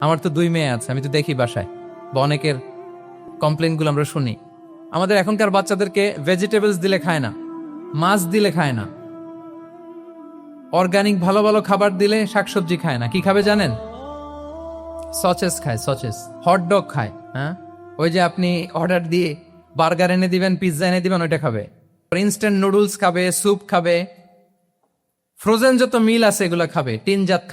আমার তো 2 মেয়ে আছে, আমি তো দেখি বাসায় বা অনেকের কমপ্লেনগুলো আমরা শুনি। আমাদের এখনকার বাচ্চাদেরকে ভেজিটেবলস দিলে খায় না, মাছ দিলে খায় না, অর্গানিক ভালো ভালো খাবার দিলে শাকসবজি খায় না। কি খাবে জানেন? সচেস খায়, সচেস, হটডগ খায়। হ্যাঁ, ওই যে আপনি অর্ডার দিয়ে বার্গার এনে দিবেন, পিৎজা এনে দিবেন, ওইটা খাবে। ইনস্ট্যান্ট নুডলস খাবে, স্যুপ খাবে, ফ্রোজেন যত মিল আছে এগুলো খাবে, টিনজাত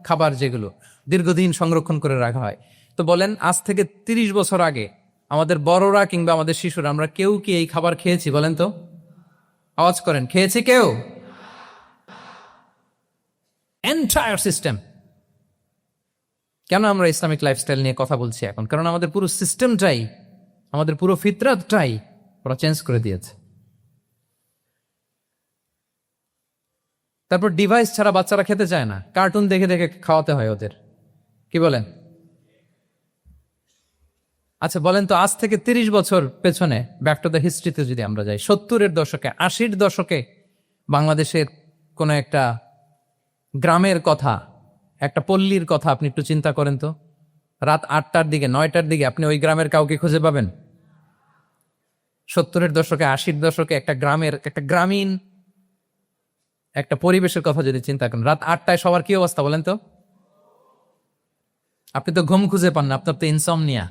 খাবার যেগুলো দীর্ঘদিন সংরক্ষণ করে রাখা হয়। তো বলেন, আজ থেকে 30 বছর আগে আমাদের বড়রা কিংবা আমাদের শিশুরা, আমরা কেউ কি এই খাবার খেয়েছি? বলেন তো, আওয়াজ করেন, খেয়েছি কেউ? Entire system. কেন আমরা ইসলামিক লাইফস্টাইল নিয়ে কথা বলছি এখন? কারণ আমাদের পুরো সিস্টেমটাই, আমাদের পুরো ফিতরাতটাই ওরা চেঞ্জ করে দিয়েছে। তারপর ডিভাইস ছাড়া বাচ্চারা খেতে চায় না, কার্টুন দেখে দেখে খাওয়াতে হয় ওদের। কি বলেন? আচ্ছা বলেন তো, আজ থেকে 30 বছর পেছনে ব্যাক টু দ্য হিস্ট্রিতে যদি আমরা যাই, 70-এর দশকে, 80-র দশকে বাংলাদেশের কোন একটা গ্রামের কথা, একটা পল্লীর কথা আপনি একটু চিন্তা করেন তো। রাত 8টার দিকে, 9টার দিকে আপনি ওই গ্রামের কাউকে খুঁজে পাবেন? 70-এর দশকে, 80-র দশকে একটা গ্রামের, একটা গ্রামীণ একটা পরিবেশের কথা যদি চিন্তা করেন, রাত 8টায় সবার কি অবস্থা বলেন তো? আপনি তো ঘুম খুঁজে পান না, আপনার তো ইনসমনিয়া।